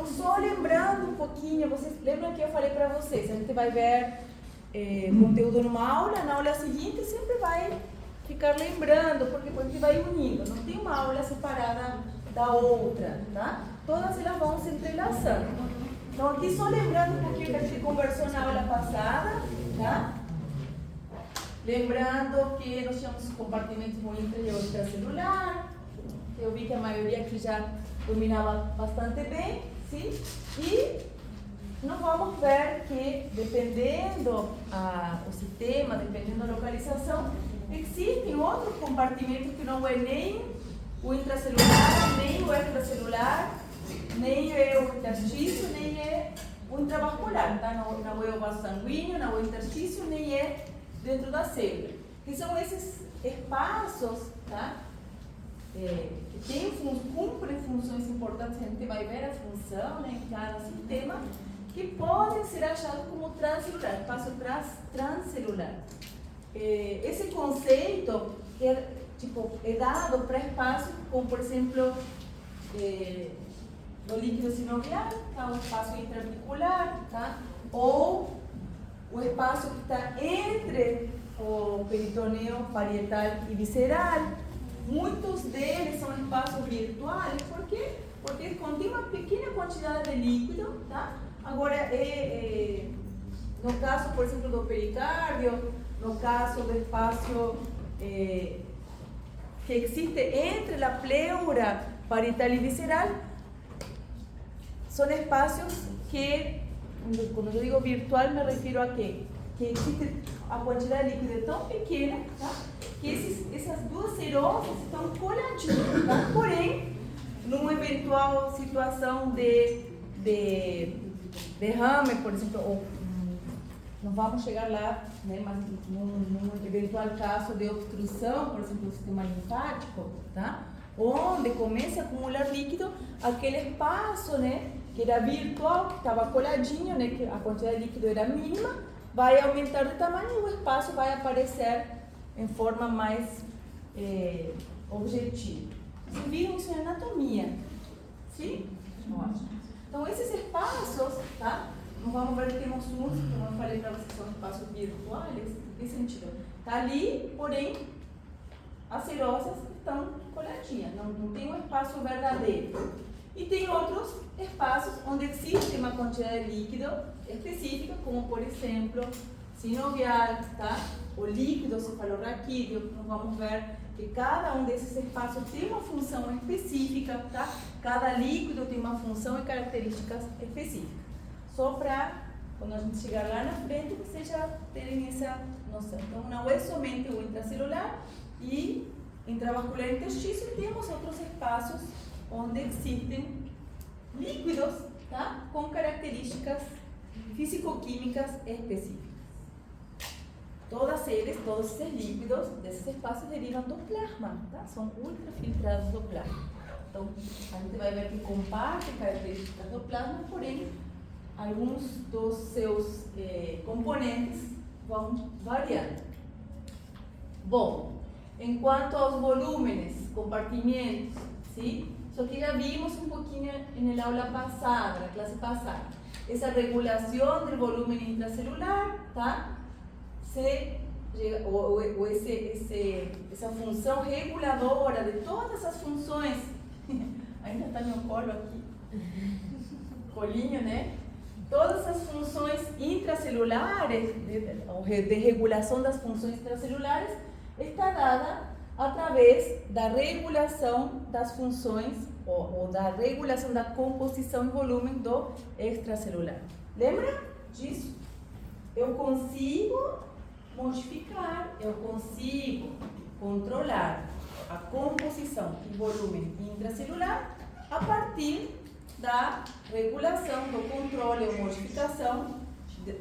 Então, só lembrando um pouquinho, vocês lembram que eu falei para vocês, a gente vai ver conteúdo numa aula, na aula seguinte sempre vai ficar lembrando, porque a gente vai unindo, não tem uma aula separada da outra, tá? Todas elas vão se entrelaçando. Então, aqui só lembrando um pouquinho que a gente conversou na aula passada, tá? Lembrando que nós tínhamos compartimentos intra e extracelular. Eu vi que a maioria aqui já dominava bastante bem, sim? E nós vamos ver que, dependendo o sistema, dependendo da localização, existem outros compartimentos que não é nem o intracelular, nem o extracelular, nem é o interstício, nem é o intravascular, tá? Não é o vaso sanguíneo, não é o interstício, nem é dentro da célula. Que são esses espaços, tá? Que cumprem funções importantes, a gente vai ver a função, né, em cada sistema, que podem ser achados como transcelular, espaço transcelular. Esse conceito é dado para espaços como, por exemplo, no líquido sinovial, tá? O espaço intraarticular, tá? Ou o espaço que está entre o peritoneu parietal e visceral. Muitos deles são espaços virtuais, por quê? Porque contém uma pequena quantidade de líquido, tá? Agora, no caso, por exemplo, do pericárdio, no caso do espaço que existe entre a pleura parietal e visceral, são espaços que, quando eu digo virtual, me refiro a quê? Que existe a quantidade de líquido tão pequena, tá? Que essas duas serosas estão coladinhas, tá? Porém, numa eventual situação de derrame, por exemplo, ou não vamos chegar lá, né, mas num eventual caso de obstrução, por exemplo, do sistema linfático, tá? Onde começa a acumular líquido, aquele espaço, né, que era virtual, que estava coladinho, né, que a quantidade de líquido era mínima, vai aumentar de tamanho e o espaço vai aparecer em forma mais objetiva. Vocês viram isso em anatomia? Sim? Ótimo. Então, esses espaços, tá? Não vamos ver que temos uns, como eu falei para vocês, são espaços virtuais, em que sentido? Está ali, porém, as serosas estão coladinhas, não tem um espaço verdadeiro. E tem outros espaços onde existe uma quantidade de líquido específica, como, por exemplo, sinovial, tá? O líquido cefalorraquídeo. Nós vamos ver que cada um desses espaços tem uma função específica, tá? Cada líquido tem uma função e características específicas. Só para, quando a gente chegar lá na frente, vocês já terem essa noção. Então, não é somente o intracelular e intravascular e interstício, temos outros espaços onde existem líquidos, tá? Com características físico-químicas específicas. Todos esses líquidos desses espaços derivam do plasma, tá? São ultrafiltrados do plasma. Então, a gente vai ver que compartem características do plasma, porém, alguns dos seus componentes vão variando. Bom, em quanto aos volúmenes, compartimentos, sim? Só que já vimos um pouquinho na aula passada, na classe passada. Essa regulação do volume intracelular, tá? Essa função reguladora de todas as funções, ainda está meu colo aqui, colinho, né? Todas as funções intracelulares, de regulação das funções intracelulares, está dada através da regulação das funções ou da regulação da composição e volume do extracelular. Lembra disso? Eu consigo modificar, eu consigo controlar a composição e volume intracelular a partir da regulação, do controle ou modificação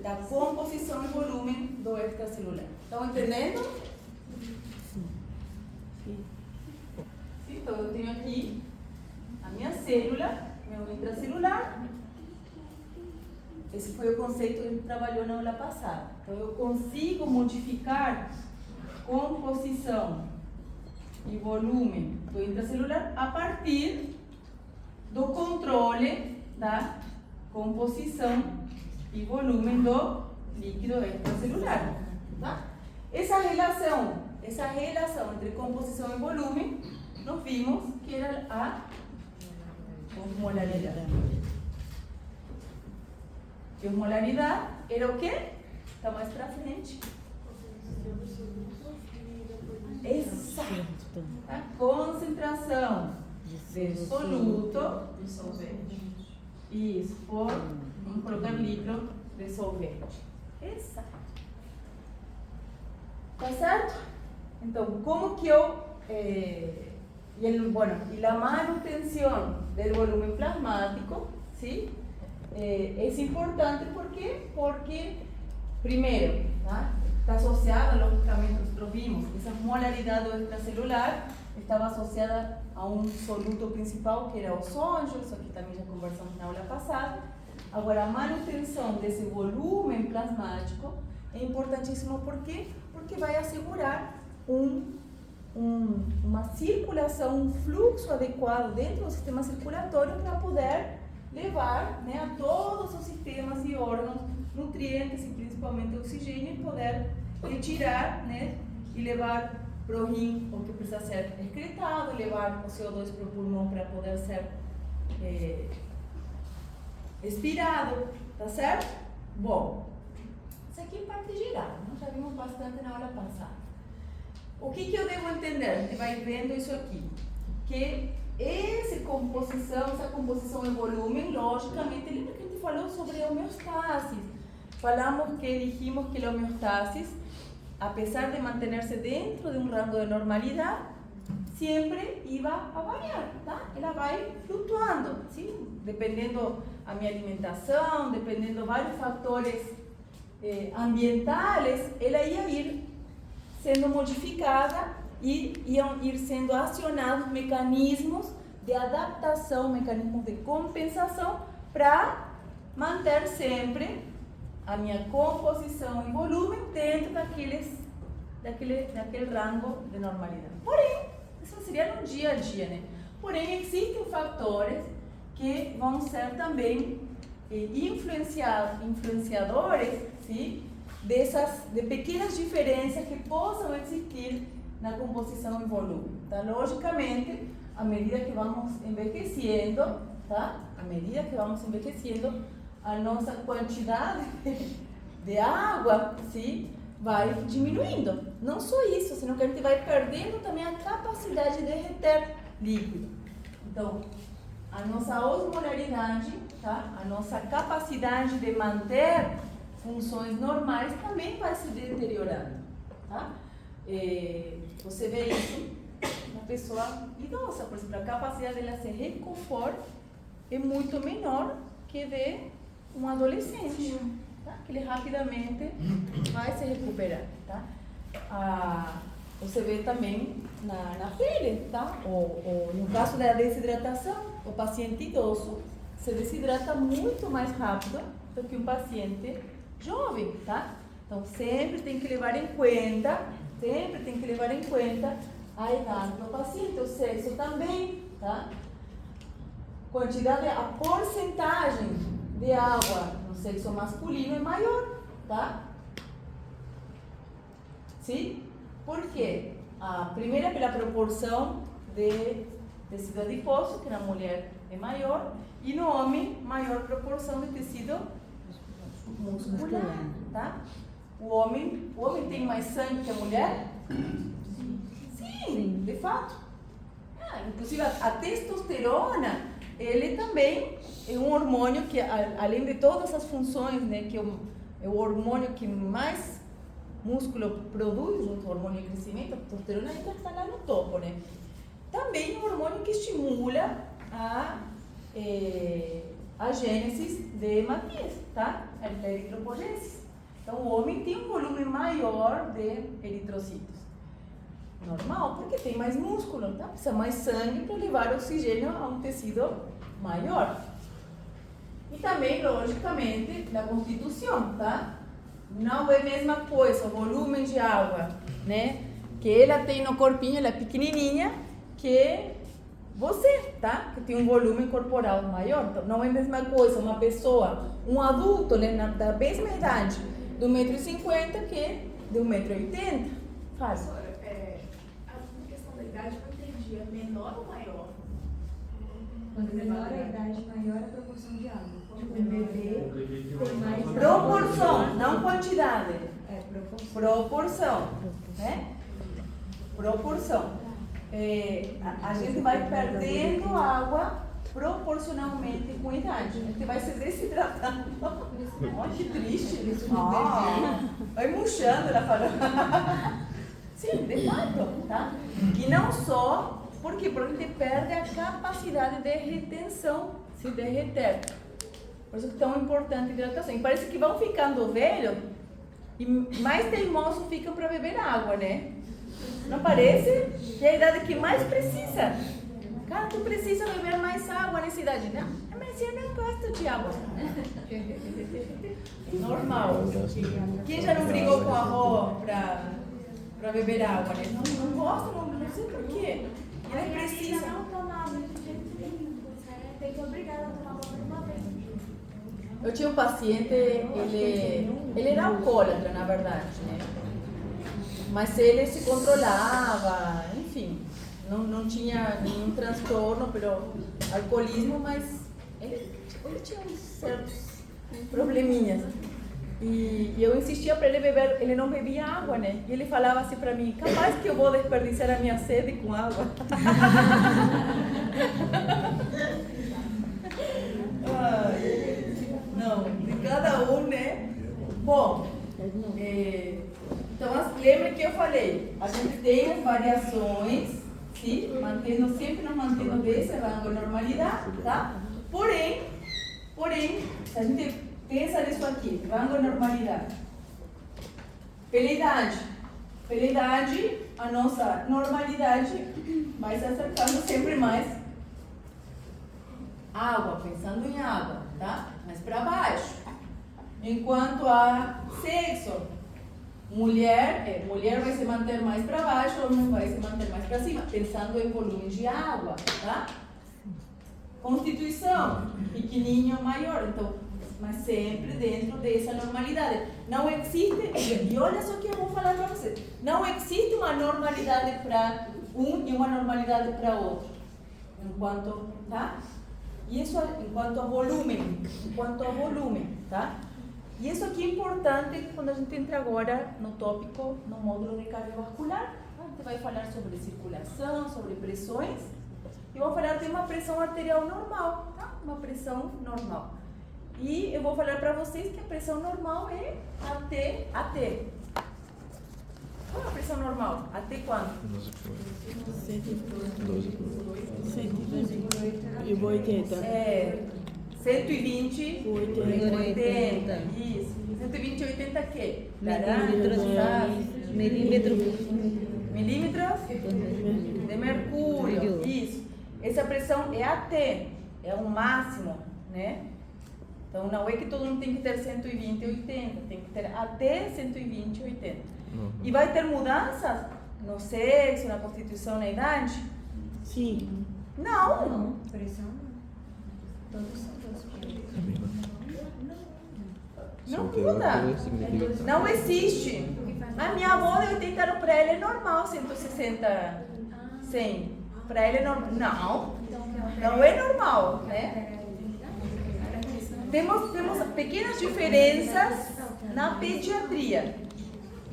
da composição e volume do extracelular. Estão entendendo? Sim. Então, eu tenho aqui a minha célula, meu intracelular. Esse foi o conceito que a gente trabalhou na aula passada. Então, eu consigo modificar composição e volume do intracelular a partir do controle da composição e volume do líquido extracelular. Tá? Essa relação entre composição e volume, nós vimos que era a osmolaridade. E osmolaridade era o quê? Está mais para frente. Exato. A concentração de soluto dissolvente. Isso, por vamos colocar litro de solvente. Exato. Tá certo? Então, como que eu... y la manutención del volumen plasmático, ¿sí? Es importante, ¿por qué? Porque, primero, está asociada, lógicamente, nosotros vimos, esa molaridad extracelular estaba asociada a un soluto principal que era ozônio, isso aqui também já conversamos na aula passada. Agora, a manutenção desse volume plasmático é importantíssimo, por quê? Porque vai assegurar uma circulação, um fluxo adequado dentro do sistema circulatório para poder levar, né, a todos os sistemas e órgãos nutrientes e principalmente oxigênio e poder retirar, né, e levar para o rim o que precisa ser excretado, levar o CO2 para o pulmão para poder ser expirado, tá certo? Bom, isso aqui é parte geral, nós já vimos bastante na aula passada. O que eu devo entender? A gente vai vendo isso aqui, que essa composição em volume, logicamente, lembra que a gente falou sobre a homeostase? Dijimos que a homeostase, apesar de manter-se dentro de um rango de normalidade, sempre iba a variar, tá? Ela vai flutuando, sim? Dependendo a minha alimentação, dependendo vários fatores ambientais, ela ia ir sendo modificada e iam ir sendo acionados mecanismos de adaptação, mecanismos de compensação para manter sempre a minha composição e volume dentro daquele rango de normalidade. Porém, isso seria no dia a dia, né? Porém, existem fatores que vão ser também influenciadores, sim? De pequenas diferenças que possam existir na composição e volume. Tá? Logicamente, à medida que vamos envelhecendo, tá? A nossa quantidade de água, sim, vai diminuindo. Não só isso, senão que a gente vai perdendo também a capacidade de reter líquido. Então, a nossa osmolaridade, tá? A nossa capacidade de manter funções normais também vai se deteriorando, tá? Você vê isso na pessoa idosa, por exemplo, a capacidade dela se recompor é muito menor que de um adolescente, tá? Que ele rapidamente vai se recuperar, tá? Você vê também na pele, tá? No caso da desidratação, o paciente idoso se desidrata muito mais rápido do que um paciente jovem, tá? Então sempre tem que levar em conta a idade do paciente, o sexo também, tá? A porcentagem de água no sexo masculino é maior, tá? Sim? Por quê? A primeira pela proporção de tecido adiposo, que na mulher é maior, e no homem, maior proporção de tecido muscular, tá? O homem tem mais sangue que a mulher? Sim, de fato. Inclusive a testosterona, ele também é um hormônio que, além de todas as funções, né, que é o hormônio que mais músculo produz, junto ao hormônio de crescimento, a testosterona ainda está lá no topo, né? Também é um hormônio que estimula a gênese de hematíase, tá? A eritropoiese. Então, o homem tem um volume maior de eritrocitos. Normal, porque tem mais músculo, tá? Precisa mais sangue para levar oxigênio a um tecido maior. E também, logicamente, na constituição, tá? Não é a mesma coisa, o volume de água, né? Que ela tem no corpinho, ela é pequenininha, que você, tá? Que tem um volume corporal maior. Então, não é a mesma coisa uma pessoa, um adulto, né, da mesma idade, de 1,50 m que de 1,80 m. Fala. Professora, a questão da idade, eu não entendi. É menor ou maior? Quanto menor a idade, maior a proporção de água. Tipo, um bebê tem mais... Proporção, não quantidade. É, proporção. Proporção, né? Proporção. A gente vai perdendo água proporcionalmente com a idade. A gente vai se desidratando. Olha que triste. Vai murchando, ela fala. Sim, de fato, tá? E não só... Por quê? Porque a gente perde a capacidade de retenção, se derreter. Por isso que é tão importante a hidratação. E parece que vão ficando velhos e mais teimosos ficam para beber água, né? Não parece? Que é a idade que mais precisa. Cara, tu precisa beber mais água nessa idade. Não, mas eu não gosto de água. Normal. Quem já não brigou com a avó para beber água, né? Não gosta, não sei por quê. Ele precisa. Não tomava de jeito nenhum, tem que obrigar a tomar uma vez. Eu tinha um paciente, ele era alcoólatra, na verdade, né? Mas ele se controlava, enfim, não tinha nenhum transtorno pelo alcoolismo, mas ele tinha uns certos probleminhas. E eu insistia para ele beber, ele não bebia água, né? E ele falava assim para mim, capaz que eu vou desperdiçar a minha sede com água. Não, de cada um, né? Bom, então lembra que eu falei, a gente tem variações, sim? Sempre nos mantendo desse rango de normalidade, tá? Porém, se a gente pensa nisso aqui, rango de normalidade. Pela idade, a nossa normalidade vai se acercando sempre mais. Água, pensando em água, tá? Mais para baixo. Enquanto a sexo, mulher vai se manter mais para baixo, homem vai se manter mais para cima, pensando em volume de água, tá? Constituição, pequenininho, maior, então, mas sempre dentro dessa normalidade. Não existe, e olha só o que eu vou falar para vocês, não existe uma normalidade para um e uma normalidade para outro. Enquanto, tá? Isso enquanto a volume, tá? E isso aqui é importante quando a gente entra agora no tópico, no módulo de cardiovascular. A gente vai falar sobre circulação, sobre pressões. E vou falar de uma pressão arterial normal, tá? Uma pressão normal. E eu vou falar para vocês que a pressão normal é AT. Qual é a pressão normal? Até quanto? 12 por 80. 120, 80. Isso. 120, 80 quê? Milímetros de mercúrio. Isso. Essa pressão é AT, é o máximo, né? Então não é que todo mundo tem que ter 120 e 80, tem que ter até 120 e 80. E vai ter mudanças no sexo, na constituição, na idade? Sim. Não. Pressão não. Todos são dois. Não muda. Não existe. A minha avó de 80 anos, para ela é normal 160, 100. Para ela é normal. Não é normal, né? Temos pequenas diferenças na pediatria.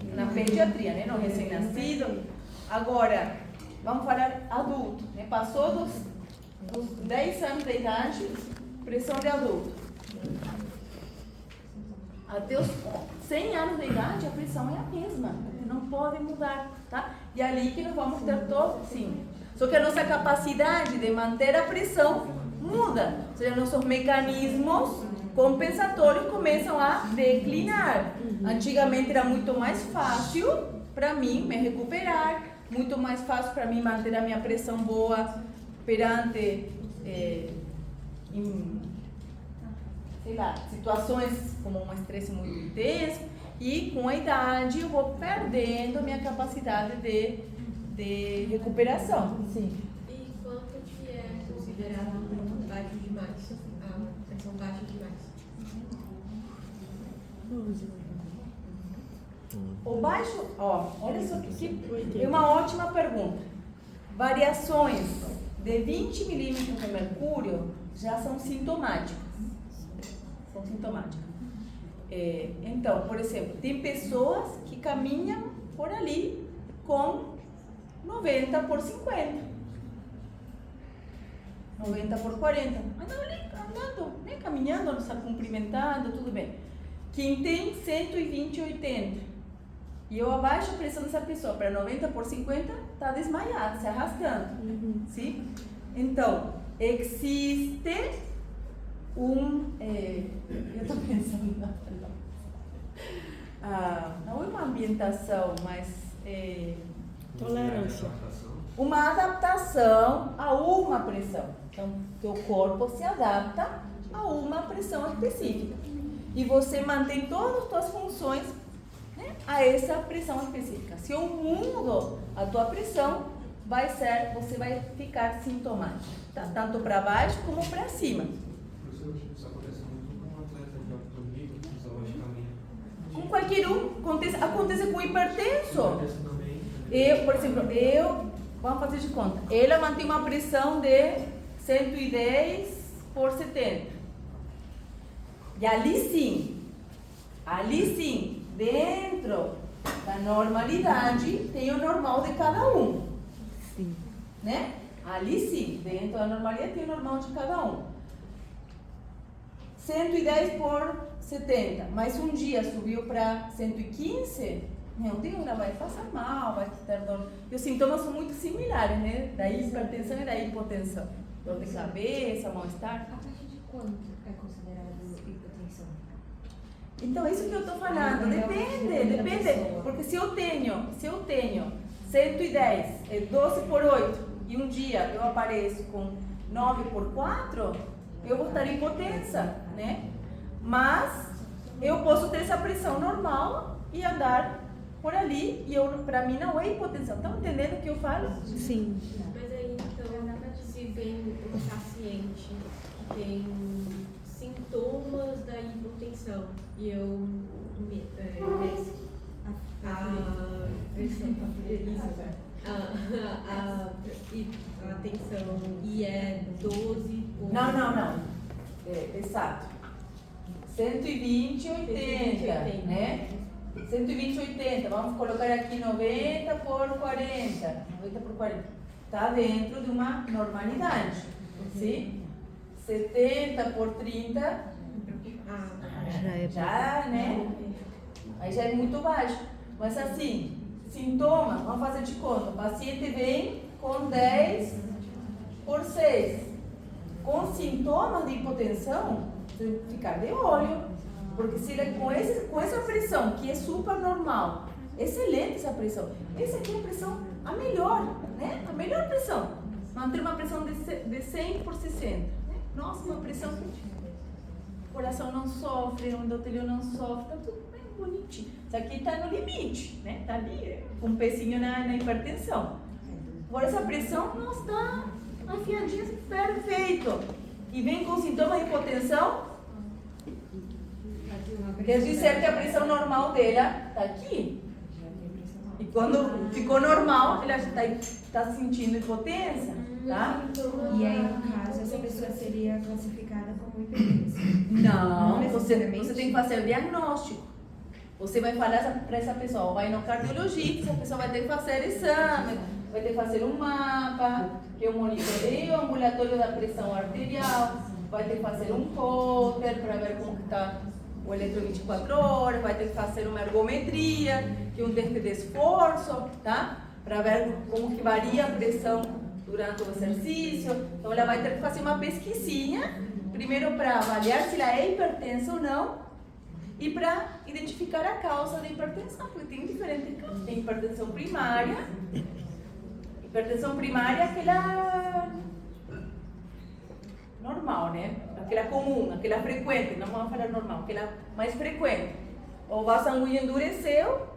Né? No recém-nascido. Agora, vamos falar adulto. Né? Passou dos 10 anos de idade, pressão de adulto. Até os 100 anos de idade, a pressão é a mesma. Não pode mudar, tá? E ali que nós vamos ter todo, sim. Só que a nossa capacidade de manter a pressão muda. Ou seja, nossos mecanismos compensatórios começam a declinar. Antigamente era muito mais fácil para mim me recuperar, muito mais fácil para mim manter a minha pressão boa perante situações como um estresse muito intenso, e com a idade eu vou perdendo a minha capacidade de recuperação. Sim. E quanto que considerado baixo demais, a pressão baixa demais. O baixo, ó, olha só que é uma ótima pergunta. Variações de 20 milímetros de mercúrio já são sintomáticas. São sintomáticas. Então, por exemplo, tem pessoas que caminham por ali com 90 por 50. 90 por 40. Andando, né? Caminhando, não está cumprimentando, tudo bem. Quem tem 120 80 e eu abaixo a pressão dessa pessoa para 90 por 50, está desmaiado, se arrastando. Sim? Então, existe eu estou pensando não é uma ambientação, mas Tolerância. uma adaptação a uma pressão. Então, teu corpo se adapta a uma pressão específica. E você mantém todas as tuas funções, né, a essa pressão específica. Se eu mudo a tua pressão, você vai ficar sintomático, tá? Tanto para baixo como para cima. Isso acontece muito com um atleta de alto nível, fisiologicamente. Com qualquer um, acontece com o hipertenso. Acontece também. Por exemplo, vamos fazer de conta, ela mantém uma pressão de 110 por 70. E ali sim, dentro da normalidade, tem o normal de cada um. Sim. Né? Ali sim, dentro da normalidade tem o normal de cada um. 110 por 70, mas um dia subiu para 115, meu Deus, ela vai passar mal, vai ter dor. E os sintomas são muito similares, né? Da hipertensão e da hipotensão. Dor de cabeça, mal-estar. A partir de quanto é considerado hipotensão? Então, isso que eu estou falando, depende. Porque se eu tenho 110, 12 por 8, e um dia eu apareço com 9 por 4, eu vou estar hipotensa, né? Mas eu posso ter essa pressão normal e andar por ali, e para mim não é hipotensão. Estão entendendo o que eu falo? Sim. Mas aí, então, se vem um paciente que tem sintomas da hipotensão e eu a tensão e é 12 por... Não. Exato. 120, 80, né? 120, 80. Vamos colocar aqui 90 por 40. 90 por 40. Está dentro de uma normalidade. Sim? 70 por 30. Já, né? Aí já é muito baixo. Mas assim, sintoma, vamos fazer de conta. O paciente vem com 10 por 6. Com sintomas de hipotensão, você tem que ficar de olho. Porque se ele com essa pressão, que é super normal, excelente essa pressão. Essa aqui é a pressão, a melhor, né? A melhor pressão. Manter uma pressão de 100 por 60. Né? Nossa, uma pressão que o coração não sofre, o endotelium não sofre, tá tudo bem bonitinho. Isso aqui está no limite, né? Está ali, com um pezinho na hipertensão. Agora essa pressão não está afiadinha, perfeito. E vem com sintoma de hipotensão, quer dizer que a pressão normal dela está aqui. E quando ficou normal, ela já está sentindo hipotensão, tá? E aí, no caso, essa pessoa seria classificada como hipertensa? Não, você tem que fazer o diagnóstico. Você vai falar para essa pessoa, vai no cardiologista, essa pessoa vai ter que fazer exame, vai ter que fazer um mapa, que é um monitoreio ambulatório da pressão arterial, vai ter que fazer um Holter para ver como está o eletro 24 horas, vai ter que fazer uma ergometria, que é um teste de esforço, tá? Para ver como que varia a pressão durante o exercício. Então ela vai ter que fazer uma pesquisinha, primeiro para avaliar se ela é hipertensa ou não, e para identificar a causa da hipertensão, porque tem diferentes causas. Tem hipertensão primária. Hipertensão primária é aquela normal, né? Aquela comum, aquela frequente, não vamos falar normal, aquela mais frequente. O vaso sanguíneo endureceu,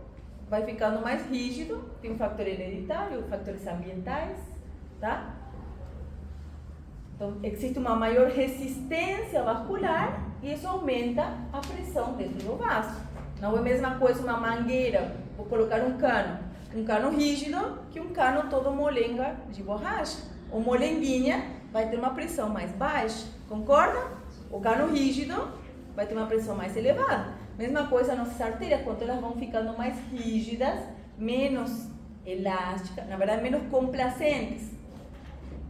vai ficando mais rígido, tem um fator hereditário, fatores ambientais, tá? Então, existe uma maior resistência vascular e isso aumenta a pressão dentro do vaso. Não é a mesma coisa uma mangueira, vou colocar um cano rígido que um cano todo molenga de borracha. O molenguinha vai ter uma pressão mais baixa, concorda? O cano rígido vai ter uma pressão mais elevada. Mesma coisa nossas artérias, quando elas vão ficando mais rígidas, menos elásticas, na verdade menos complacentes.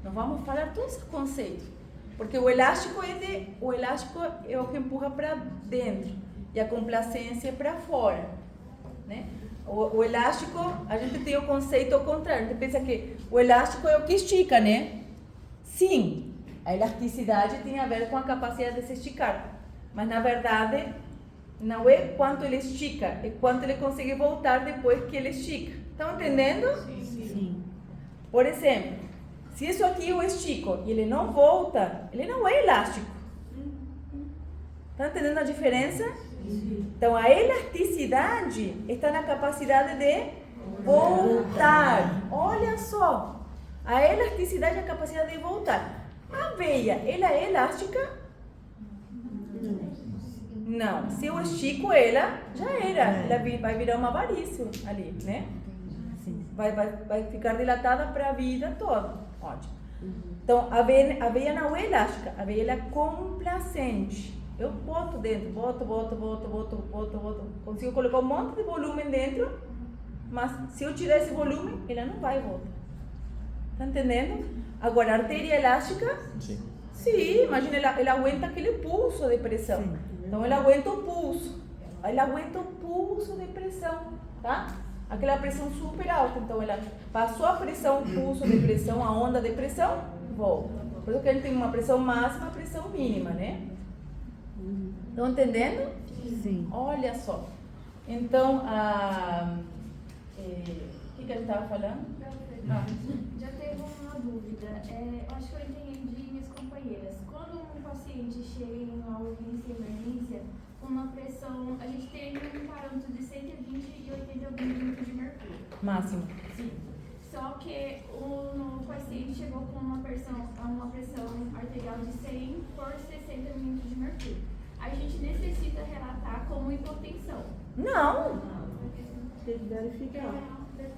Nós vamos falar todos esses conceitos, porque o elástico é o que empurra para dentro e a complacência é para fora, né? O elástico, a gente tem o conceito ao contrário. A gente pensa que o elástico é o que estica, né? Sim, a elasticidade tem a ver com a capacidade de se esticar, mas na verdade não é quanto ele estica, é quanto ele consegue voltar depois que ele estica. Estão entendendo? Sim. Por exemplo, se isso aqui eu estico e ele não volta, ele não é elástico. Estão entendendo a diferença? Então, a elasticidade está na capacidade de voltar. Olha só. A elasticidade é a capacidade de voltar. A veia, ela é elástica? Não. Se eu estico ela, já era. Ela vai virar uma varícula ali, né? Vai ficar dilatada para a vida toda. Ótimo. Então, a veia não é elástica. A veia é complacente. Eu boto dentro, boto. Consigo colocar um monte de volume dentro, mas se eu tirar esse volume, ela não vai voltar. Tá entendendo? Agora, a artéria elástica, sim, imagina, ela aguenta aquele pulso de pressão. Sim. Então, ela aguenta o pulso. Ela aguenta o pulso de pressão, tá? Aquela pressão super alta. Então, ela passou a pressão, o pulso de pressão, a onda de pressão, volta. Por isso que a gente tem uma pressão máxima e uma pressão mínima, né? Estão entendendo? Sim. Olha só. Então, o que a gente estava falando? Já teve uma dúvida. Acho que eu entendi minhas companheiras. Quando um paciente chega em uma urgência e emergência, com uma pressão, a gente tem um parâmetro de 120 e 80 milímetros de mercúrio. Máximo. Sim. Só que o paciente chegou com uma pressão arterial de 100 por 60 milímetros de mercúrio. A gente necessita relatar como hipotensão. Não. Tem que verificar.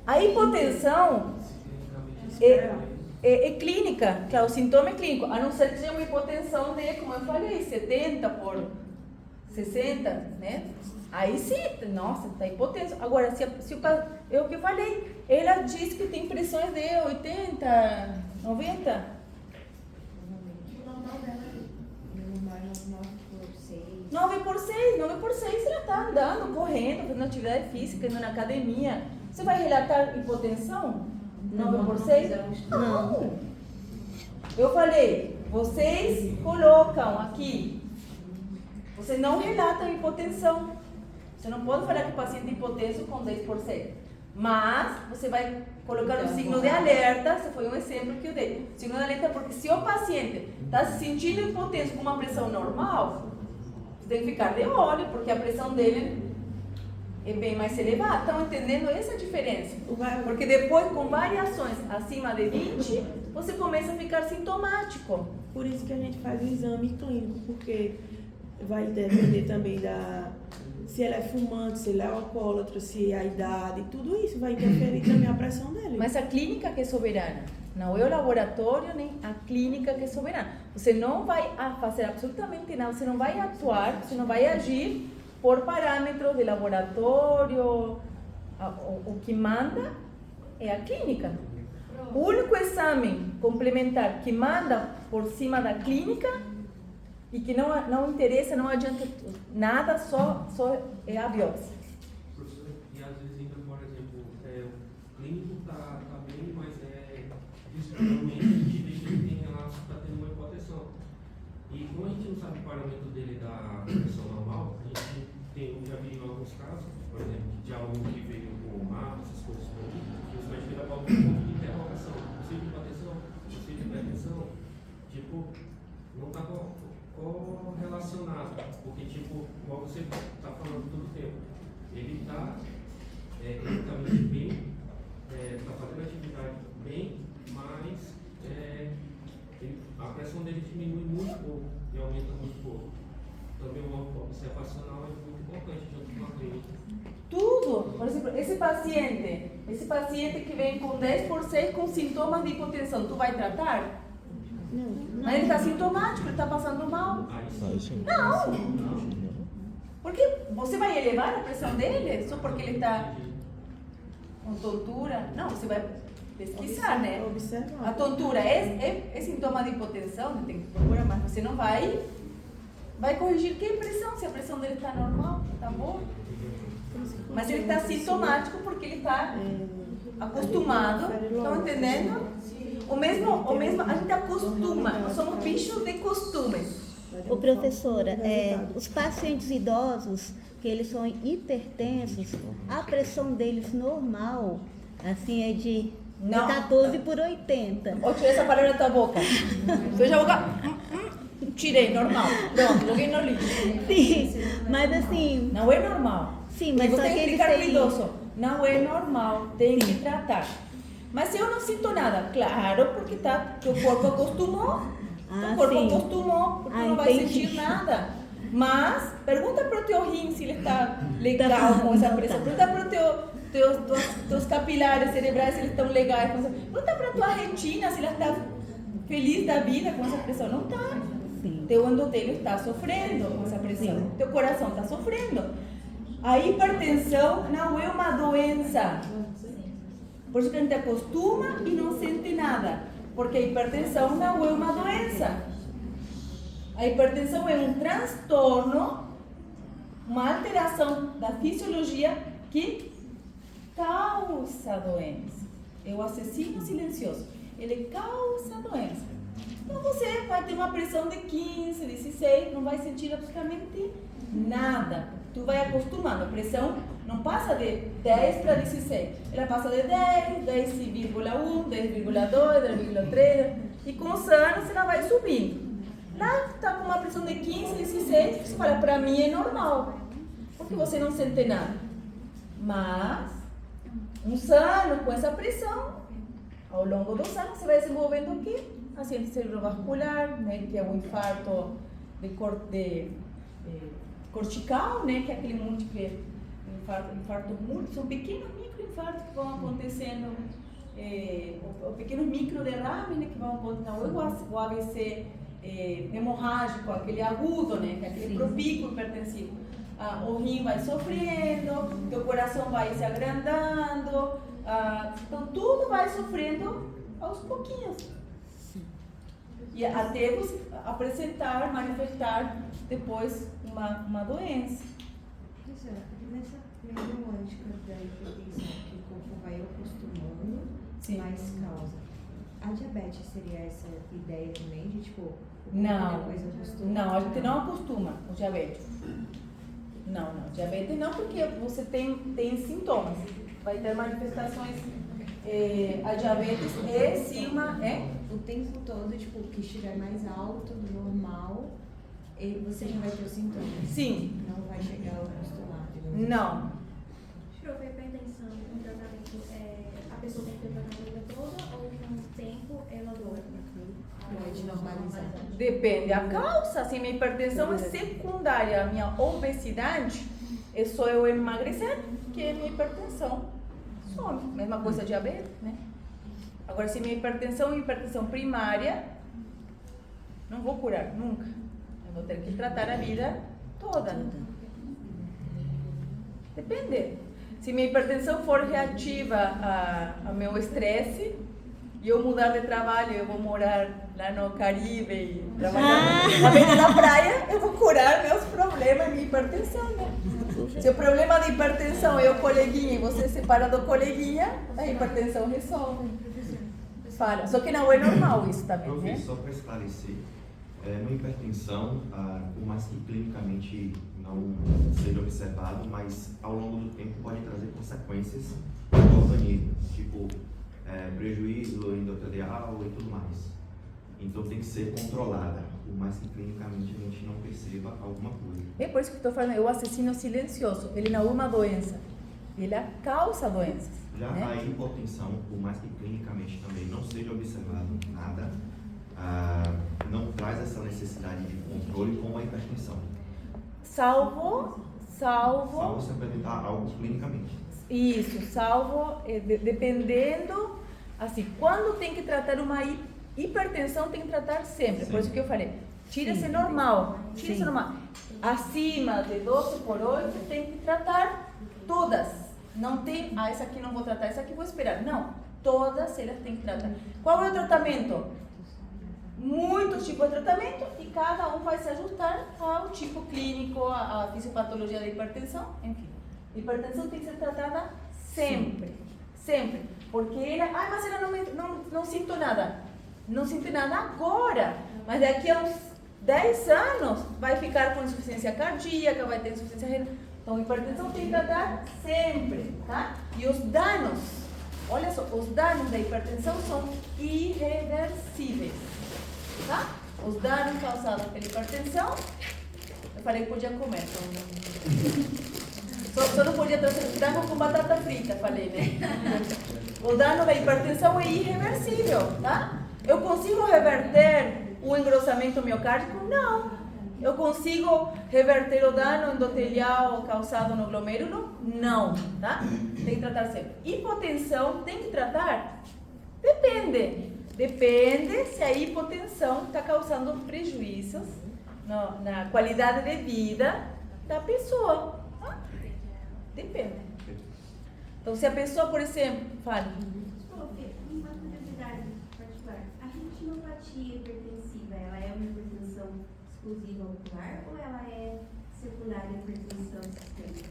A hipotensão é clínica, que o sintoma é clínico, a não ser que seja uma hipotensão de, como eu falei, 70 por 60, né? Aí sim, nossa, tá hipotenso. Agora, se é o que eu falei, ela diz que tem pressões de 80, 90. 9 por 6 ela está andando, correndo, fazendo atividade física, indo na academia. Você vai relatar hipotensão? 9 por 6? Não. Eu falei, vocês colocam aqui, você não relata hipotensão. Você não pode falar que o paciente é hipotenso com 10 por 6. Mas você vai colocar um signo de alerta, esse foi um exemplo que eu dei. Signo de alerta porque se o paciente está se sentindo hipotenso com uma pressão normal, você tem que ficar de olho, porque a pressão dele é bem mais elevada. Estão entendendo essa diferença? Porque depois, com variações acima de 20, você começa a ficar sintomático. Por isso que a gente faz o exame clínico, porque vai depender também se ela é fumante, se ela é alcoólatra, se é a idade, tudo isso vai interferir também a pressão dele. Mas a clínica que é soberana, não é o laboratório nem a clínica que é soberana. Você não vai fazer absolutamente nada, você não vai atuar, você não vai agir por parâmetros de laboratório. O que manda é a clínica. O único exame complementar que manda por cima da clínica e que não interessa, não adianta nada, só é a biópsia. Professor, e às vezes ainda, por exemplo, o clínico está bem, mas visivelmente a gente vê que ele tem relatos que está tendo uma hipotensão. E como a gente não sabe o parâmetro dele da pressão normal, a gente já vi em alguns casos, por exemplo, de aluno que veio com o mapa, essas coisas para mim, que os médicos ainda botam um ponto de interrogação. Possível hipotensão, possível hipertensão, tipo, não está correlacionado, porque, tipo, igual você está falando todo o tempo, ele está eticamente bem, está fazendo atividade bem, mas a pressão dele diminui muito pouco e aumenta muito pouco. Também uma observacional é muito importante junto com a clínica. Tudo. Por exemplo, esse paciente que vem com 10% com sintomas de hipotensão, tu vai tratar? Não. Mas ele está sintomático, ele está passando mal. Aí sim. Não. Porque você vai elevar a pressão dele só porque ele está com tontura? Não, você vai pesquisar, né? A Observar. tontura é sintoma de hipotensão, tem que procurar, mas você não vai corrigir que pressão, se a pressão dele está normal, tá bom? Mas ele está sintomático porque ele está acostumado, estão entendendo? O mesmo, a gente acostuma, nós somos bichos de costumes. Ô professora, os pacientes idosos, que eles são hipertensos, a pressão deles normal, assim, é de Não. 14/80. Ou tirei essa palavra da tua boca. Veja a boca. Tirei, normal. Pronto, joguei no lixo. Sim, mas assim, Não é normal. sim, mas Você só tem que que eles explicar pro têm... idoso. Não é normal, tem que tratar. Mas se eu não sinto nada, claro, porque teu corpo acostumou. Ah, O corpo sim. acostumou, porque Ah, não vai entendi. sentir nada. Mas, pergunta pro teu rim se ele está legal com essa pressão. Pergunta pro teus capilares cerebrais se eles estão legais com essa pressão. Pergunta pra tua retina se ela está feliz da vida com essa pressão. Não está. Sim. Teu endotélio está sofrendo com essa pressão. Teu coração está sofrendo. A hipertensão não é uma doença. Por isso que a gente acostuma e não sente nada. Porque a hipertensão não é uma doença. A hipertensão é um transtorno, uma alteração da fisiologia que causa doença. É o assassino silencioso. Ele causa doença. Então você vai ter uma pressão de 15, 16, não vai sentir absolutamente nada. Tu vai acostumando. A pressão não passa de 10 para 16. Ela passa de 10, 10,1, 10,2, 10,3. E com os anos ela vai subindo. Lá está com uma pressão de 15, 16. Você fala, para mim é normal. Porque você não sente nada. Mas, uns anos com essa pressão, ao longo dos anos, você vai desenvolvendo o quê? Acidente cerebrovascular, né, que é o infarto cortical, né, que é aquele múltiplo infarto múltiplo, são pequenos microinfartos que vão acontecendo, ou pequenos microderrames, né, que vão acontecendo, o AVC hemorrágico, aquele agudo, né, que é aquele propículo hipertensivo. O rim vai sofrendo, teu coração vai se agrandando, então tudo vai sofrendo aos pouquinhos. E até você apresentar, manifestar depois uma doença. Professora, nessa mesma lógica da hipertensão, que o corpo vai acostumando, Sim. mais causa. A diabetes seria essa ideia também de tipo, o corpo Não, depois acostuma? não, a gente não acostuma o diabetes. Não, diabetes não, porque você tem sintomas, vai ter manifestações. A diabetes é sim O tempo todo, tipo, que estiver mais alto do normal, você já vai ter os sintomas. Sim, Não vai chegar ao acostumar, digamos. não. Prof, a hipertensão, um tratamento, a pessoa tem que ter tratamento a vida toda ou com o tempo ela dói? Pode normalizar. Depende da causa. Se minha hipertensão é secundária à minha obesidade, é só eu emagrecer que é minha hipertensão some. Mesma coisa a diabetes, né? Agora, se minha hipertensão é hipertensão primária, não vou curar nunca. Eu vou ter que tratar a vida toda. Depende. Se minha hipertensão for reativa ao meu estresse, e eu mudar de trabalho, eu vou morar lá no Caribe e trabalhar na beira da praia, eu vou curar meus problemas, minha hipertensão, né? Se o problema de hipertensão é o coleguinha e você separa do coleguinha, a hipertensão resolve. Fala. Só que não é normal isso também, né? Só para esclarecer, uma hipertensão, por mais que clinicamente não seja observado, mas ao longo do tempo pode trazer consequências no organismo, tipo prejuízo endotelial e tudo mais. Então tem que ser controlada, por mais que clinicamente a gente não perceba alguma coisa. É por isso que estou falando, é o assassino silencioso. Ele não é uma doença, ele causa doenças. Já né? a hipotensão, por mais que clinicamente também não seja observado nada, não traz essa necessidade de controle como a hipertensão. Salvo Se apresentar algo clinicamente. Isso, salvo, dependendo, assim, quando tem que tratar uma hipertensão, tem que tratar sempre. Por isso que eu falei, tira-se normal, Acima de 12/8 tem que tratar todas. Não tem, essa aqui não vou tratar, essa aqui vou esperar. Não, todas elas tem que tratar. Qual é o tratamento? Muitos tipos de tratamento e cada um vai se ajustar ao tipo clínico, à fisiopatologia da hipertensão, enfim. Hipertensão tem que ser tratada sempre, sempre. Porque ela, mas ela não sinto nada. Não sinto nada agora, mas daqui a uns 10 anos vai ficar com insuficiência cardíaca, vai ter insuficiência renal. Então, hipertensão tem que tratar sempre, tá? E os danos, olha só, os danos da hipertensão são irreversíveis, tá? Os danos causados pela hipertensão, eu falei que podia comer, só não podia trazer frango com batata frita, falei, né? O dano da hipertensão é irreversível, tá? Eu consigo reverter o engrossamento miocárdico? Não. Eu consigo reverter o dano endotelial causado no glomérulo? Não, tá? Tem que tratar sempre. Hipotensão tem que tratar? Depende. Depende se a hipotensão está causando prejuízos na qualidade de vida da pessoa. Tá? Depende. Então, se a pessoa, por exemplo, fala... Uma curiosidade particular. A retinopatia hipertensiva, ela é uma hipertensão exclusiva ocular ou ela é secundária à hipertensão sistêmica?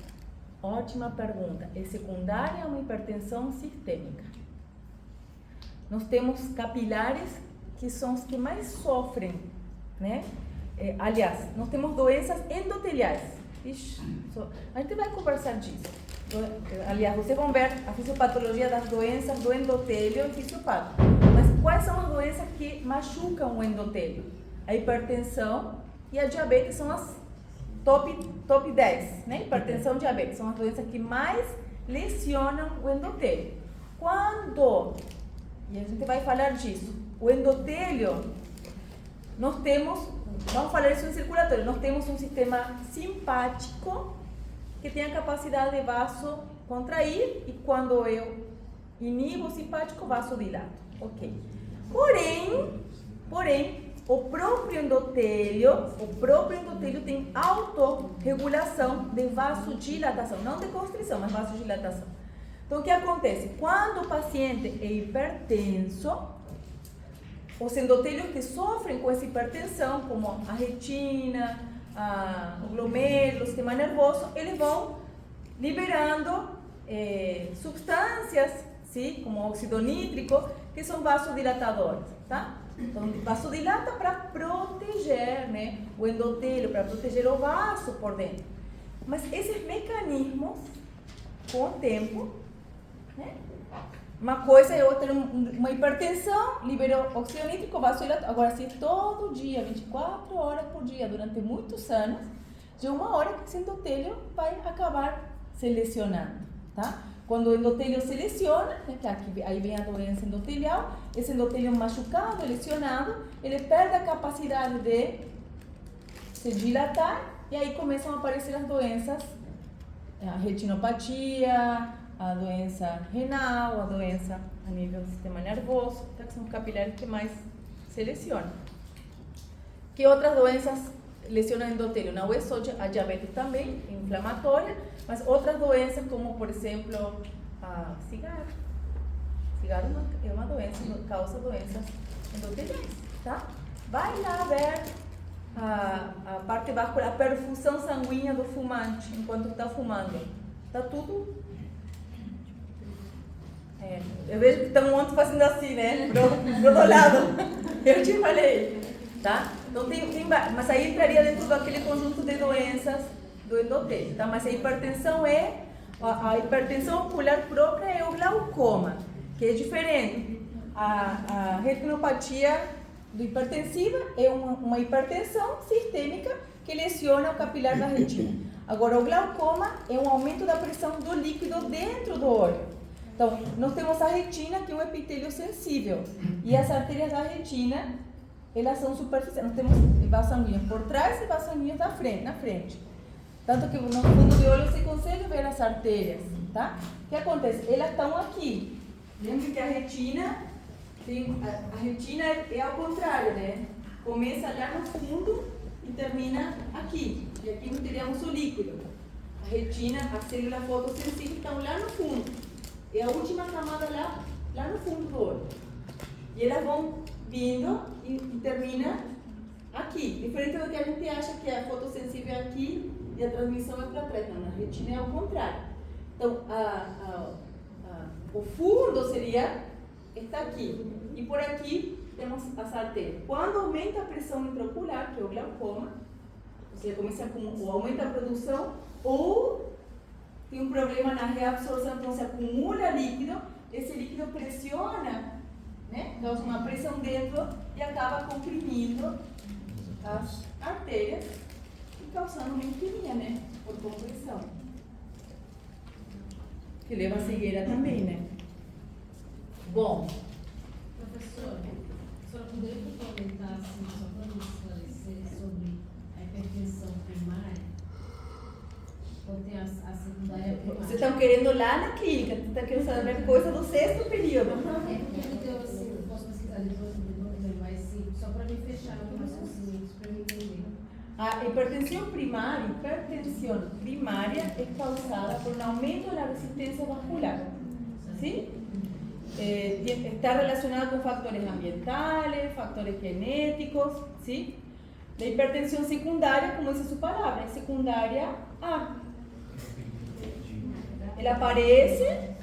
Ótima pergunta. É secundária a uma hipertensão sistêmica. Nós temos capilares que são os que mais sofrem, né? Aliás, nós temos doenças endoteliais. Ixi, a gente vai conversar disso. Aliás, vocês vão ver a fisiopatologia das doenças do endotélio e fisiopata. Mas quais são as doenças que machucam o endotélio? A hipertensão e a diabetes são as top 10, né? Hipertensão e diabetes são as doenças que mais lesionam o endotélio. Quando, e a gente vai falar disso, o endotélio, nós temos, vamos falar isso em circulatório, nós temos um sistema simpático que tem a capacidade de vasocontrair e quando eu inibo o simpático, vasodilata. Ok. Porém, o próprio endotélio tem autorregulação de vasodilatação, não de constrição, mas vasodilatação. Então, o que acontece? Quando o paciente é hipertenso, os endotelios que sofrem com essa hipertensão, como a retina, o glomérulo, o sistema nervoso, eles vão liberando substâncias, sim, como óxido nítrico, que são vasodilatadores, tá? Então, vasodilata para proteger, né, o endotélio, para proteger o vaso por dentro. Mas esses mecanismos, com o tempo, né? Uma coisa é eu ter uma hipertensão, liberou óxido nítrico, vasodilatador. Agora, se todo dia, 24 horas por dia, durante muitos anos, de uma hora que esse endotélio vai acabar se lesionando, tá? Quando o endotélio se lesiona, né, que aqui, aí vem a doença endotelial, esse endotélio machucado, lesionado, ele perde a capacidade de se dilatar e aí começam a aparecer as doenças, a retinopatia, a doença renal, a doença a nível do sistema nervoso, que são os capilares que mais se lesionam. Que outras doenças lesionam o endotélio? Não é só a diabetes também, inflamatória, mas outras doenças como, por exemplo, a cigarro. Cigarro é uma doença, causa doenças endoteliais, tá? Vai lá ver a parte vascular, a perfusão sanguínea do fumante enquanto está fumando. Está tudo... eu vejo que estão ontem fazendo assim, né? Pro outro lado. Eu te falei, tá? Então mas aí entraria dentro daquele conjunto de doenças do endotélio, tá? Mas a hipertensão a hipertensão ocular própria é o glaucoma, que é diferente. A retinopatia hipertensiva é uma hipertensão sistêmica que lesiona o capilar da retina. Agora, o glaucoma é um aumento da pressão do líquido dentro do olho. Então, nós temos a retina, que é um epitélio sensível, e as artérias da retina elas são superficiais. Nós temos vasos sanguíneos por trás e vasos sanguíneos na frente. Tanto que no fundo do olho você consegue ver as artérias, tá? O que acontece? Elas estão aqui. Lembre que a retina é ao contrário, né? Começa lá no fundo e termina aqui. E aqui nós teríamos o líquido. A retina, as células fotossensíveis estão lá no fundo. É a última camada lá no fundo do olho. E elas vão vindo e termina aqui. Diferente do que a gente acha que a fotossensível é aqui e a transmissão é para trás. Não, na retina é ao contrário. Então, o fundo está aqui. E por aqui temos as artérias. Quando aumenta a pressão intraocular, que é o glaucoma, ou seja, ou aumenta a produção, ou tem um problema na reabsorção, então se acumula líquido, esse líquido pressiona, né? Causa uma pressão dentro e acaba comprimindo as artérias e causando uma isquemia, né? Por compressão. Que leva a cegueira também, né? Bom. Professora, a senhora poderia comentar, assim, só para me esclarecer, sobre a hipertensão primária? Ou tem a secundária primária? Vocês estão querendo lá na clínica, você está querendo saber coisa do 6º período. É porque me deu assim, eu posso pesquisar depois, mas sim, só para me fechar o raciocínio, para me entender. A hipertensão primária é causada por um aumento da resistência vascular. ¿Sí? Está relacionada con factores ambientales, factores genéticos, ¿sí? La hipertensión secundaria, como dice su palabra, es secundaria A. Ela aparece,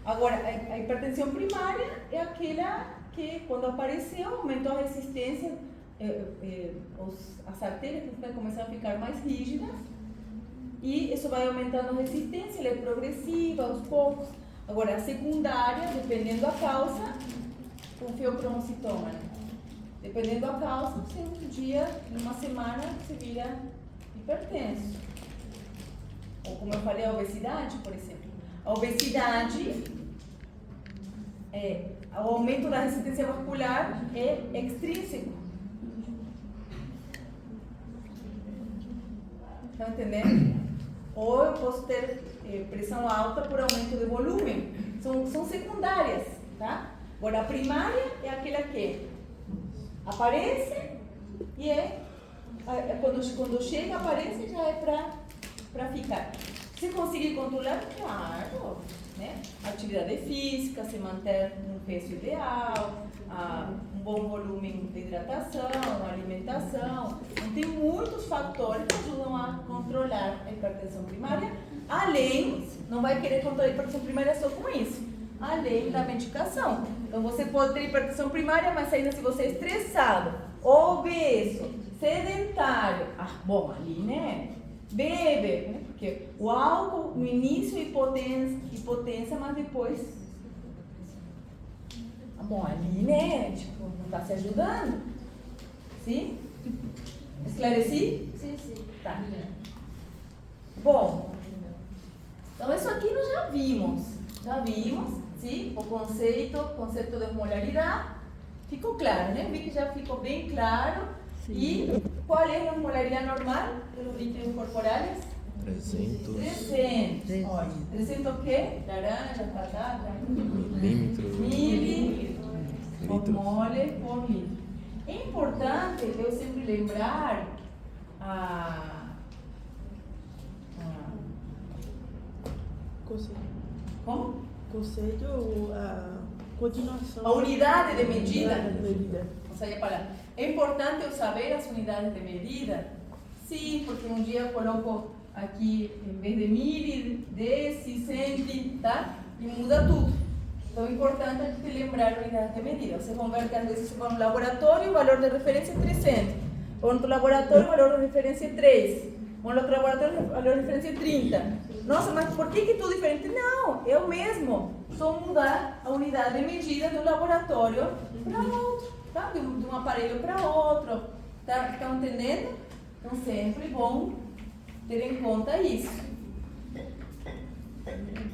agora, a hipertensão primária é aquela que, quando apareceu, aumentou a resistência, as artérias vão começar a ficar mais rígidas, e isso vai aumentando a resistência, ela é progressiva, aos poucos. Agora, a secundária, dependendo da causa, com feocromocitoma, né? Dependendo da causa, você um dia, em uma semana, você vira hipertenso. Ou como eu falei, a obesidade, por exemplo. A obesidade, o aumento da resistência vascular é extrínseco. Estão entendendo? Ou eu posso ter pressão alta por aumento de volume. São secundárias, tá? Agora, a primária é aquela que aparece e quando chega, aparece, já é para ficar. Se conseguir controlar, claro, né? Atividade física, se manter um peso ideal, um bom volume de hidratação, alimentação. Então, tem muitos fatores que ajudam a controlar a hipertensão primária. Além, não vai querer controlar a hipertensão primária só com isso, além da medicação. Então, você pode ter hipertensão primária, mas ainda se você é estressado, obeso, sedentário, bom, ali, né? Bebe, né? Porque o álcool no início é hipotensão, mas depois, bom, ali, né? Tipo, não está se ajudando. Sim? Esclareci? Sim. Tá. Bom, então isso aqui nós já vimos, sim? O conceito de osmolaridade ficou claro, né? Vi que já ficou bem claro. Sim. E qual é a osmolaridade normal dos líquidos corporais? 300. 300. Olha, 300 o quê? Laranja, batata? Milímetros. Osmole por litro. É importante eu sempre lembrar como? Conceito, a continuação. A unidade de medida. Ou seja, é importante eu saber as unidades de medida? Sim, porque um dia eu coloco aqui, em vez de mili, deci, centi, tá? E muda tudo. Então é importante a gente lembrar a unidade de medida. Vocês vão ver que às vezes você vai no laboratório, o valor de referência é 300. Ou no laboratório, o valor de referência é 3. Ou no outro laboratório, o valor de referência é 30. Nossa, mas por que é tudo diferente? Não, é o mesmo. Só mudar a unidade de medida de um laboratório para outro, tá? De um aparelho para outro. Tá? Estão entendendo? Então, sempre bom ter em conta isso.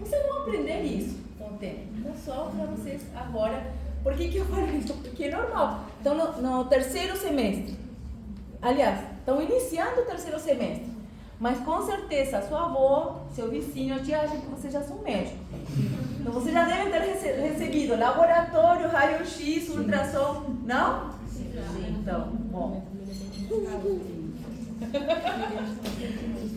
Vocês vão aprender isso com o tempo. Então, só para vocês agora. Por que eu falo isso? Porque é normal. estão no terceiro semestre. Aliás, estão iniciando o terceiro semestre. Mas com certeza, sua avó, seu vizinho, te acham que você já são médico. Então, você já deve ter recebido laboratório, raio-x, ultrassom. Não? Então, bom.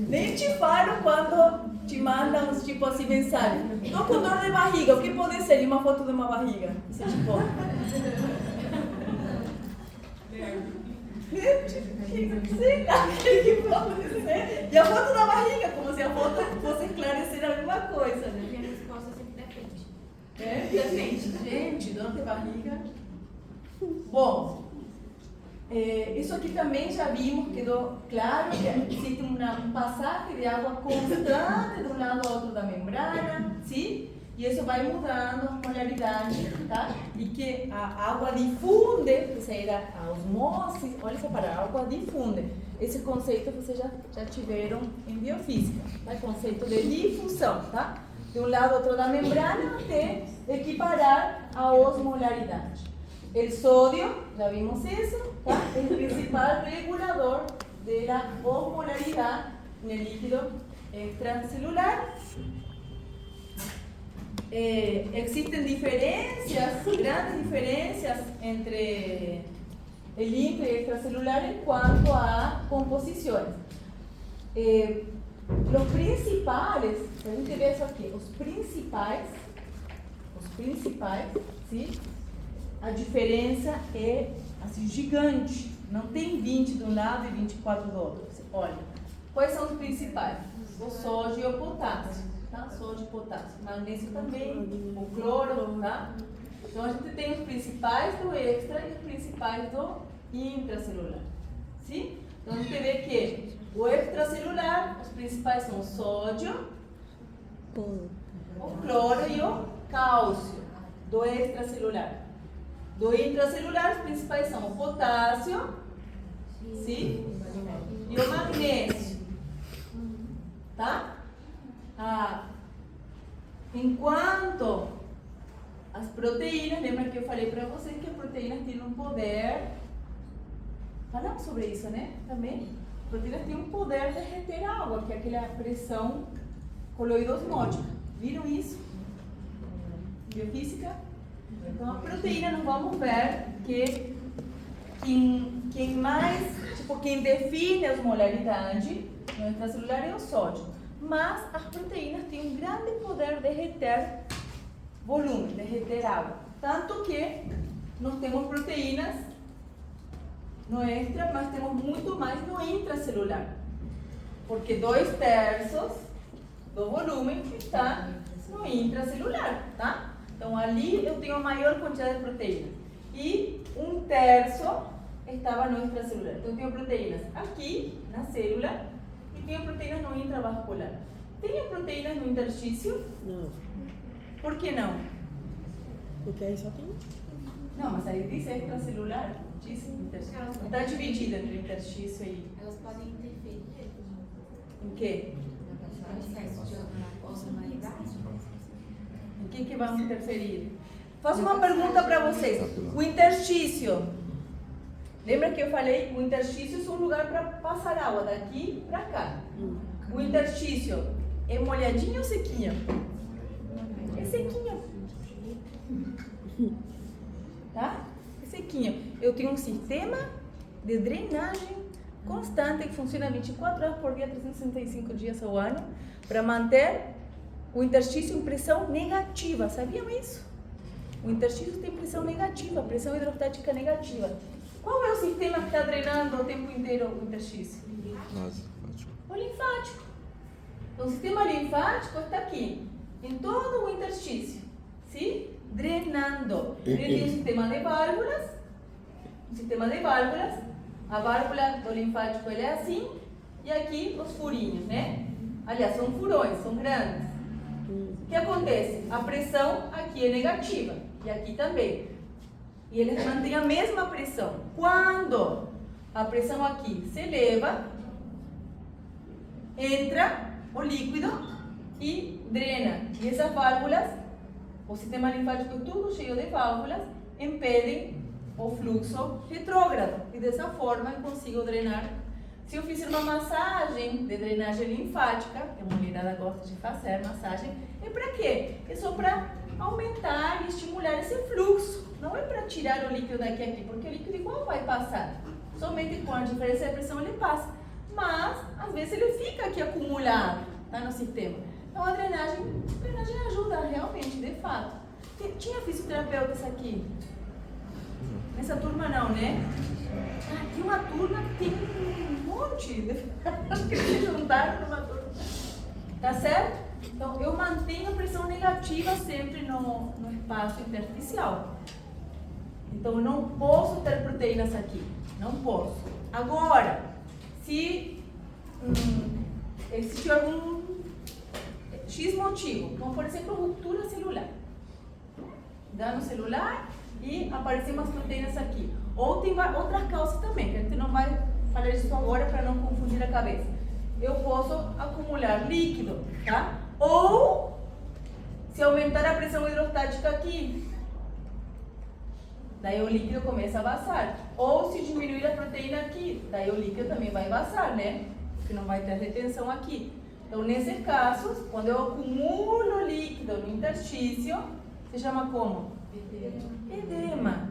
Nem te falo quando te mandam, tipo assim, mensagem. Estou com dor de barriga, o que pode ser? E uma foto de uma barriga. Você, tipo... Sei lá, o que pode ser? E a foto da barriga, como se a foto fosse esclarecer alguma coisa, né? Minha resposta sempre depende. Depende, gente, dor de barriga. Bom, isso aqui também já vimos, quedou claro que existe um passagem de água constante de um lado ao outro da membrana, sim? E isso vai mudando a molaridade, tá? E que a água difunde, isso aí era a osmose, olha essa palavra, a água difunde. Esse conceito vocês já tiveram em biofísica, tá? Conceito de difusão, tá? De um lado ao outro da membrana até equiparar a osmolaridade. O sódio, já vimos isso, tá? É o principal regulador da osmolaridade no líquido extracelular. Existen diferencias, grandes diferencias entre el intra y extracelular en cuanto a composiciones. Los principales, a gente vê isso aqui, os principais, sim? A diferença é assim, gigante, não tem 20 de um lado e 24 do outro. Olha, quais são os principais? O sódio e o potássio. Tá? Sódio e potássio. Magnésio também, o cloro, tá? Então a gente tem os principais do extra e os principais do intracelular. Sim? Então a gente vê que o extracelular, os principais são o sódio, o cloro e o cálcio do extracelular. Do intracelular, os principais são o potássio, sim? E o magnésio. Tá? Enquanto as proteínas, lembra que eu falei para vocês que as proteínas têm um poder, falamos sobre isso, né? Também, as proteínas têm um poder de reter água, que é aquela pressão coloidosmótica. Viram isso? Biofísica? Então, a proteína, nós vamos ver que quem mais, tipo, quem define a osmolaridade no intracelular é o sódio. Mas as proteínas têm um grande poder de reter volume, de reter água. Tanto que nós temos proteínas no extra, mas temos muito mais no intracelular. Porque 2/3 do volume está no intracelular, tá? Então ali eu tenho a maior quantidade de proteínas. E 1/3 estava no extracelular. Então eu tenho proteínas aqui na célula e tenho proteínas no intravascular. Tenho proteínas no interstício? Não. Por que não? Porque aí só tem. Não, mas aí diz extracelular, diz interstício. Está dividido entre interstício e... Elas podem interferir Em quê? no processo de osmolaridade. O que vão interferir? Faço uma pergunta para vocês. O interstício, lembra que eu falei? O interstício é um lugar para passar água daqui para cá. O interstício é molhadinho ou sequinho? É sequinho. Tá? É sequinho. Eu tenho um sistema de drenagem constante que funciona 24 horas por dia, 365 dias ao ano, para manter o interstício em pressão negativa. Sabiam isso? O interstício tem pressão negativa, pressão hidrostática negativa. Qual é o sistema que está drenando o tempo inteiro o interstício? O linfático. Então, o sistema linfático está aqui, em todo o interstício, sim? Drenando. Ele tem um sistema de válvulas. A válvula do linfático ele é assim, e aqui os furinhos, né? Aliás, são furões, são grandes. O que acontece? A pressão aqui é negativa, e aqui também. E eles mantêm a mesma pressão. Quando a pressão aqui se eleva, entra o líquido e drena. E essas válvulas, o sistema linfático tudo cheio de válvulas, impedem o fluxo retrógrado. E dessa forma eu consigo drenar. Se eu fizer uma massagem de drenagem linfática, que a mulherada gosta de fazer massagem, é para quê? É só para aumentar e estimular esse fluxo. Não é para tirar o líquido daqui a aqui, porque o líquido igual vai passar. Somente com a diferença de pressão ele passa. Mas, às vezes, ele fica aqui acumulado, tá, no sistema. Então, a drenagem ajuda realmente, de fato. Tinha fisioterapeutas aqui? Nessa turma não, né? Ah, tem uma turma que tem um monte. Acho que eles se juntaram numa turma. Tá certo? Então, eu mantenho a pressão negativa sempre no espaço intersticial. Então, eu não posso ter proteínas aqui. Não posso. Agora, se existe algum X motivo, como por exemplo, ruptura celular. Dano celular e aparecem umas proteínas aqui. Ou tem outras causas também, que a gente não vai falar disso agora para não confundir a cabeça. Eu posso acumular líquido, tá? Ou, se aumentar a pressão hidrostática aqui, daí o líquido começa a vazar. Ou se diminuir a proteína aqui, daí o líquido também vai vazar, né? Porque não vai ter retenção aqui. Então, nesses casos, quando eu acumulo líquido no interstício, se chama como? Edema.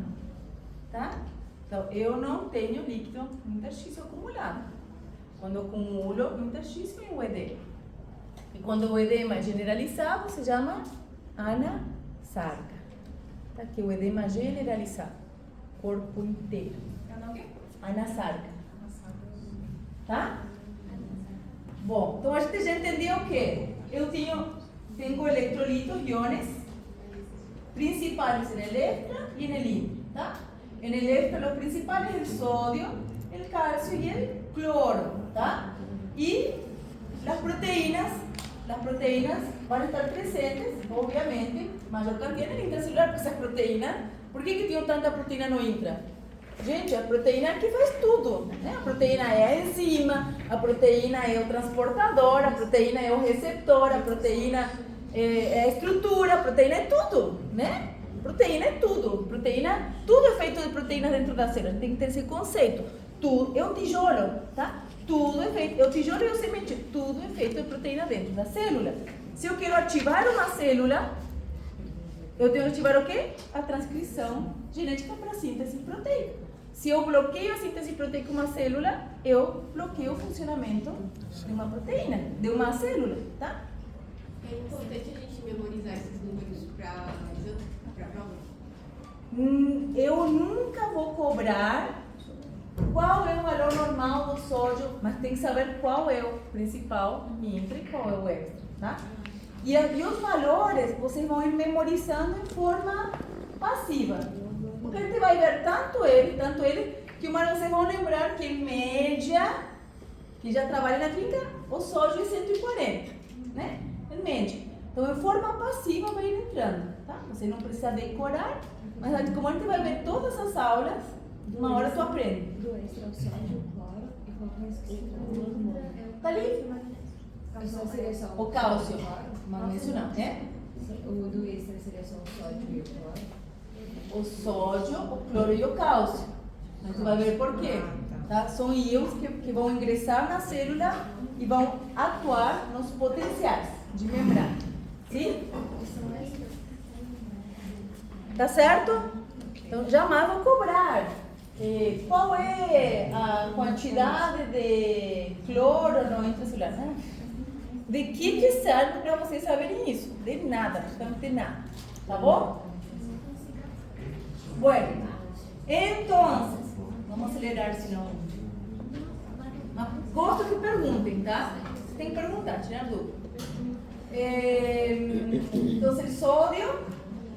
Tá? Então, eu não tenho líquido no interstício acumulado. Quando eu acumulo no interstício, é o edema. E quando o edema é generalizado, se chama anasarca. Tá aqui, o edema generalizado. Corpo inteiro. Anasarca. Tá? Bom, então a gente já entendeu o quê? Eu tenho electrolitos, iones, principales en el extra y en el intra, ¿tá? En el extra los principales el sodio, el calcio y el cloro, ¿tá? Y las proteínas van a estar presentes, obviamente, mayor cantidad en el intracelular, porque esas proteínas, ¿por que tienen tanta proteína no intra? Gente, a proteína aqui faz tudo, né? A proteína é a enzima, a proteína é o transportador, a proteína é o receptor, a proteína é a estrutura, a proteína é tudo, né? Proteína é tudo. Proteína, tudo é feito de proteínas dentro da célula. Tem que ter esse conceito. Tudo é o tijolo, tá? Tudo é feito, é o tijolo e o semente, tudo é feito de proteína dentro da célula. Se eu quero ativar uma célula, eu tenho que ativar o quê? A transcrição genética para a síntese proteica. Se eu bloqueio a síntese proteica de uma célula, eu bloqueio o funcionamento de uma proteína, de uma célula, tá? É importante a gente memorizar esses números para a prova? Eu nunca vou cobrar qual é o valor normal do sódio, mas tem que saber qual é o principal intra e qual é o extra, tá? E os valores vocês vão ir memorizando em forma passiva. Porque a gente vai ver tanto ele, que uma hora vocês vão lembrar que em média, que já trabalha na clínica, o sódio é 140, né? Em média. Então, em forma passiva vai ir entrando, tá? Você não precisa decorar, mas como a gente vai ver todas as aulas, uma hora tu aprende. Do extra, o sódio, o cloro e qual mais que você Tá ali? O cálcio. Magnésio não, né? O do extra seria só o sódio e o cloro? O sódio, o cloro e o cálcio. A gente vai ver por quê. Tá? São íons que vão ingressar na célula e vão atuar nos potenciais de membrana. Sim? Tá certo? Então, jamais vou cobrar. Qual é a quantidade de cloro no intracelular? De que serve para vocês saberem isso? De nada, absolutamente nada. Tá bom? Bueno, entonces, vamos acelerar, senão. Mas gosto que perguntem, tá? Você tem que perguntar, tirar dúvida. Então,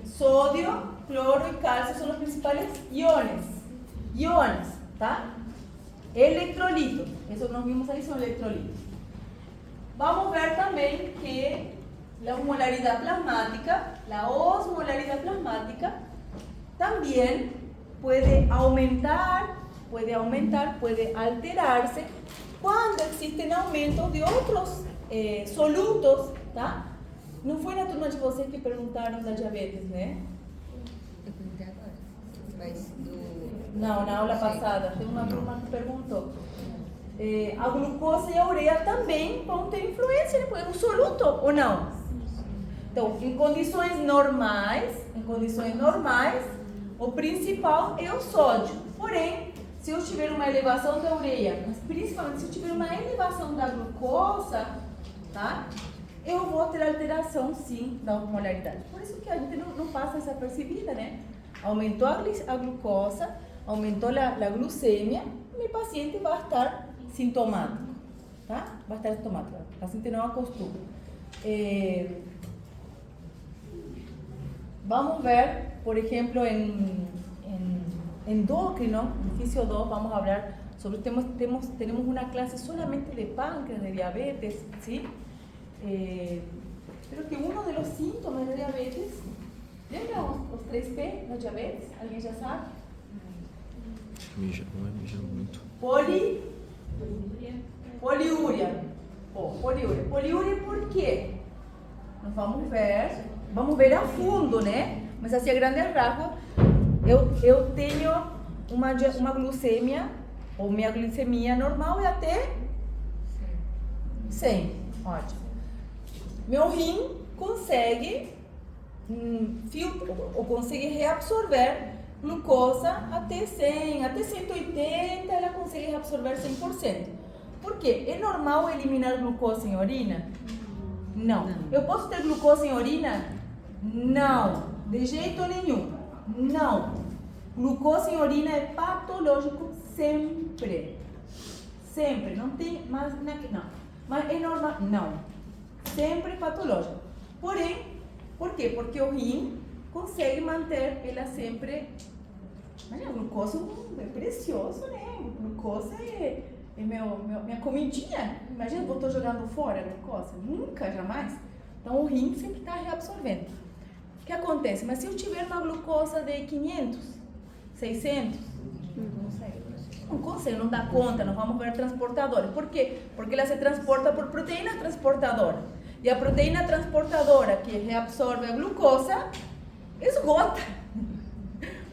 sódio, cloro e cálcio são os principais iones, tá? Electrolitos, isso nós vimos aí, são electrolitos. Vamos ver também que a osmolaridade plasmática también puede aumentar, puede alterarse cuando existen aumentos de otros solutos, tá? Não foi na turma de vocês que perguntaram da diabetes, né? Eu perguntei agora, mas do Não, na aula passada, tem uma turma que perguntou. A glucosa e a ureia também vão ter influência, né? É um soluto ou não? Então, em condições normais, o principal é o sódio. Porém, se eu tiver uma elevação da ureia, mas principalmente se eu tiver uma elevação da glucosa, tá? Eu vou ter alteração, sim, da osmolaridade. Por isso que a gente não passa essa percebida, né? Aumentou a glucosa, aumentou a glucemia, e o paciente vai estar sintomático, tá? Vai estar sintomático. O paciente não acostuma. Vamos ver, por exemplo, em endócrino, en Fisio 2, vamos a hablar sobre, tenemos una clase solamente de páncreas, de diabetes, ¿sí? Pero que uno de los síntomas de diabetes, ¿lembra los 3P, los diabetes? ¿Alguien ya sabe? Mija muito. Poliúria. Poliúria por quê? Nós vamos ver a fundo, né? Mas assim, a grande rasgo, eu tenho uma glucemia, ou minha glicemia normal é até 100. Ótimo. Meu rim consegue consegue reabsorver glucosa até 100, até 180, ela consegue reabsorver 100%. Por quê? É normal eliminar glucosa em urina? Não. Eu posso ter glucosa em urina? Não. De jeito nenhum. Não. Glucosa em urina é patológico sempre. Sempre. Não tem mais não. Mas é normal? Não. Sempre patológico. Porém, por quê? Porque o rim consegue manter ela sempre. Mas a glucosa é precioso, né? A glucosa é minha comidinha. Imagina, eu estou jogando fora a glucosa. Nunca, jamais. Então o rim sempre está reabsorvendo. O que acontece? Mas se eu tiver uma glucosa de 500, 600, não consegue, não dá conta, não vamos ver transportadora. Por quê? Porque ela se transporta por proteína transportadora. E a proteína transportadora que reabsorve a glucosa esgota,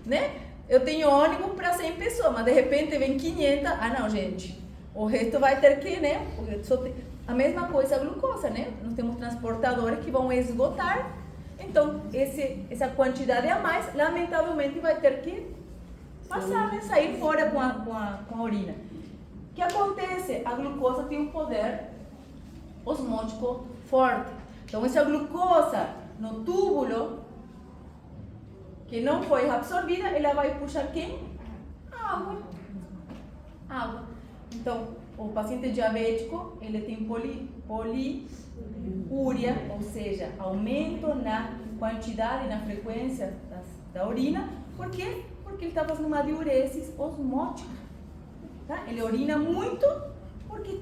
né? Eu tenho ônibus para 100 pessoas, mas de repente vem 500, não, gente, o resto vai ter que, né? A mesma coisa a glucosa, né? Nós temos transportadores que vão esgotar, então essa quantidade a mais, lamentavelmente, vai ter que passar, né? Sair fora com a urina. O que acontece? A glucosa tem um poder osmótico forte. Então, essa glucosa no túbulo que não foi absorvida, ela vai puxar quem? Água. Então, o paciente diabético, ele tem poliúria, ou seja, aumento na quantidade e na frequência da urina. Por quê? Porque ele está fazendo uma diurese osmótica. Tá? Ele urina muito porque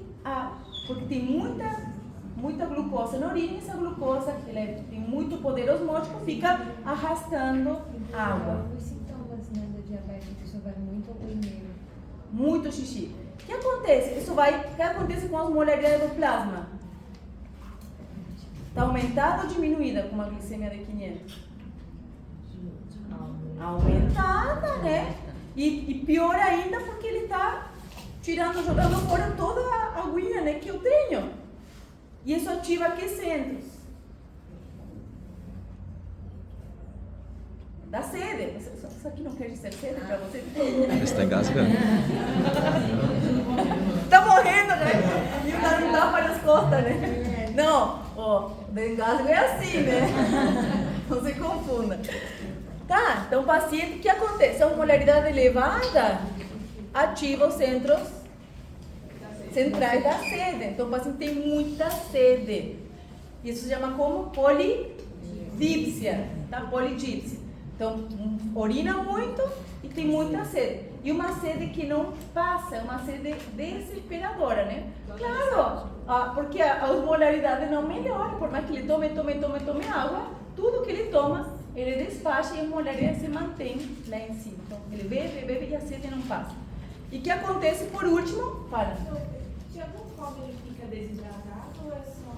tem muita glucosa na urina, e essa glucosa, ela tem muito poder osmótico, fica arrastando água. Os sintomas, né, do diabetes, isso vai muito ao primeiro. Muito xixi. O que acontece? O que acontece com a osmolaridade do plasma? Está aumentada ou diminuída com uma glicemia de 500? Aumentada, né? E pior ainda porque ele está jogando fora toda a aguinha, né, que eu tenho. E isso ativa que centros? Dá sede. Isso aqui não quer dizer sede para você? Você está engasgando. Está morrendo, né? E não dá para as costas, né? Não, o engasgo é assim, né? Não se confunda. Tá, então o paciente, o que acontece? A osmolaridade elevada ativa os centros centrais da sede. Então o paciente tem muita sede. Isso se chama como polidípsia, tá? Polidípsia. Então urina muito e tem muita sede. E uma sede que não passa, é uma sede desesperadora, né? Claro, porque a osmolaridade não melhora, por mais que ele tome água, tudo que ele toma, ele despacha e a osmolaridade se mantém lá em cima. Então ele bebe e a sede não passa. E o que acontece por último? Fala. De alguma forma ele fica desidratado ou é só...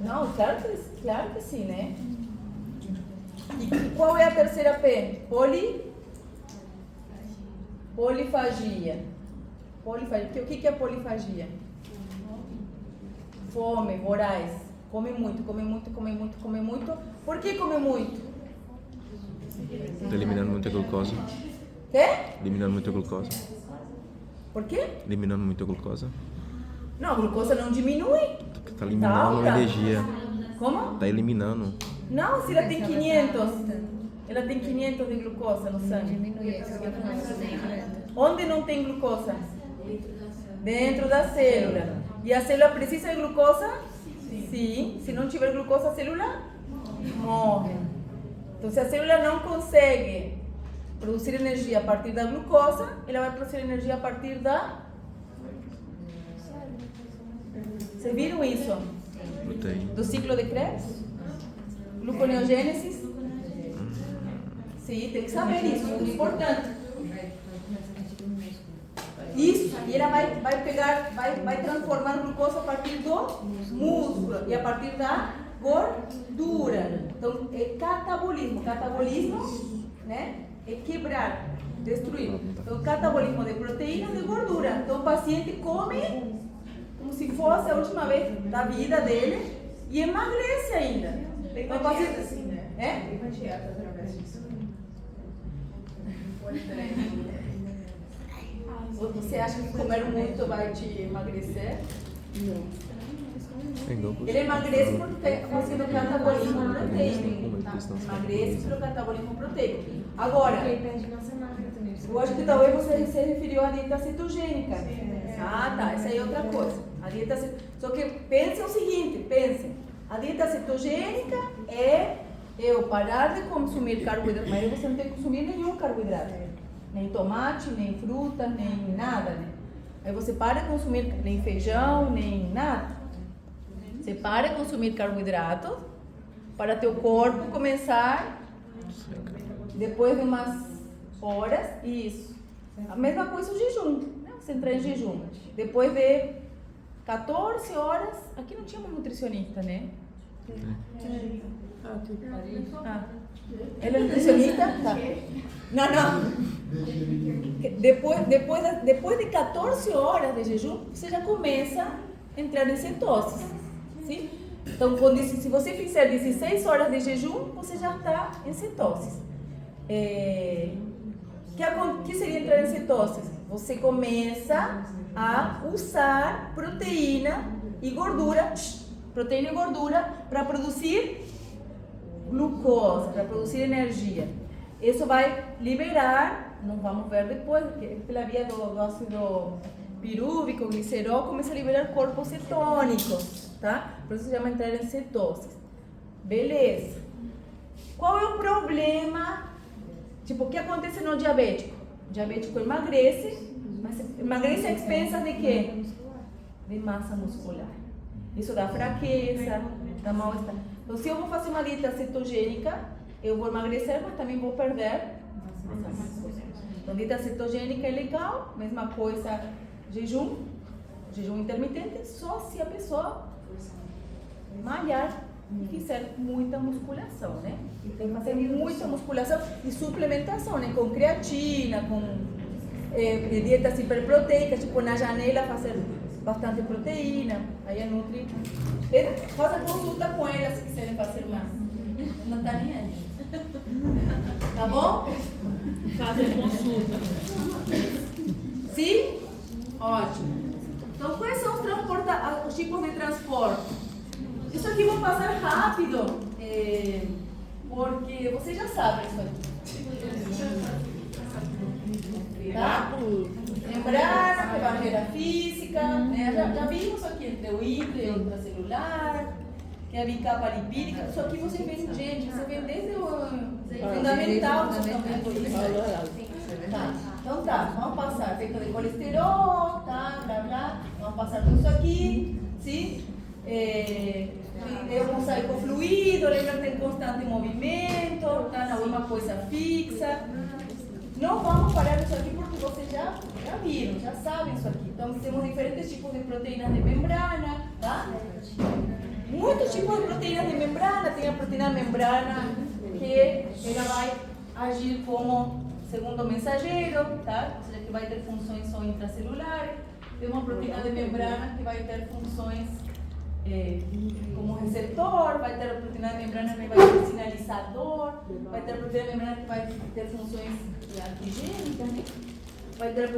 Não, claro que sim, né? E qual é a terceira P? Polifagia. Porque o que é polifagia? Fome, voraz. Come muito. Por que come muito? Tá eliminando muita glucose. Quê? Eliminando muita glucose. Por quê? Eliminando muita glucose. Não, a glucosa não diminui. Tá eliminando alta. energia. Como? Tá eliminando. Não, se ela tem 500. Ela tem 500 de glucosa no sangue. Onde não tem glucosa? Dentro da célula. E a célula precisa de glucosa? Sim. Se não tiver glucosa, a célula morre. Então, se a célula não consegue produzir energia a partir da glucosa, ela vai produzir energia a partir da... Vocês viram isso? Proteína. Do ciclo de Krebs? Gluconeogênese? Sim, tem que saber isso, muito importante. Isso, e ela vai transformar a glucosa a partir do músculo e a partir da gordura. Então, é catabolismo. Catabolismo, né? É quebrar, destruir. Então, catabolismo de proteína e de gordura. Então, o paciente come como se fosse a última vez da vida dele e emagrece ainda. Tem Então, uma o dieta paciente... assim, né? É? Tem uma dieta através disso. Você acha que comer muito vai te emagrecer? Não. Ele emagrece porque está fazendo catabolismo proteico. Tá? Emagrece pelo catabolismo proteico. Agora, eu acho que talvez você se referiu à dieta cetogênica. Ah, tá. Essa aí é outra coisa. A dieta Só que pense o seguinte, a dieta cetogênica é eu parar de consumir carboidrato, mas você não tem que consumir nenhum carboidrato. Nem tomate, nem fruta, nem nada, né? Aí você para de consumir nem feijão, nem nada. Você para de consumir carboidrato para teu corpo começar, depois de umas horas, isso. A mesma coisa o jejum, né? Você entra em jejum. Depois de 14 horas, aqui não tinha uma nutricionista, né? Ah. Ela é nutricionista? Tá. Não. Depois de 14 horas de jejum, você já começa a entrar em cetose. Sim? Então, se você fizer 16 horas de jejum, você já está em cetose. O que seria entrar em cetose? Você começa a usar proteína e gordura para produzir glucosa, para produzir energia. Isso vai liberar, não vamos ver depois, porque pela via do ácido pirúvico, glicerol, começa a liberar corpos cetônicos, tá? Por isso se chama entrar em cetose. Beleza. Qual é o problema? Tipo, o que acontece no diabético? O diabético emagrece, mas emagrece a expensas de quê? De massa muscular. Isso dá fraqueza, dá mal-estar. Então, se eu vou fazer uma dieta cetogênica, eu vou emagrecer, mas também vou perder massa muscular. Então, dieta cetogênica é legal, mesma coisa, jejum intermitente, só se a pessoa malhar e fizer muita musculação, né? Tem que fazer muita musculação e suplementação, né? Com creatina, com dietas hiperproteicas, tipo na janela fazer bastante proteína, aí a Nutri... Faça consulta com ela se quiserem fazer uma... Não tá nem aí. Tá bom? Faça consulta. Sim? Ótimo. Então, quais são os tipos de transporte? Isso aqui eu vou passar rápido, porque vocês já sabem isso aqui. Tá? Membrana, que é barreira física, né? Já vimos isso aqui entre o intra e o intracelular, que é a bicapa lipídica. Isso aqui você vê, gente, você vê desde o fundamental, você também por isso. Tá. Então tá, vamos passar efeito de colesterol, tá, blá blá, vamos passar tudo isso aqui, sim? É um mosaico fluido, lembra que tem constante movimento, tá? Não é uma coisa fixa. Não vamos parar isso aqui porque vocês já viram, já sabem isso aqui. Então temos diferentes tipos de proteínas de membrana, tá? Muitos tipos de proteínas de membrana. Tem a proteína membrana que ela vai agir como segundo mensageiro, tá? Ou seja, que vai ter funções só intracelulares. Tem uma proteína de membrana que vai ter funções como receptor, vai ter a proteína de membrana que vai ser sinalizador, vai ter a proteína de membrana que vai ter funções antigênicas, vai ter a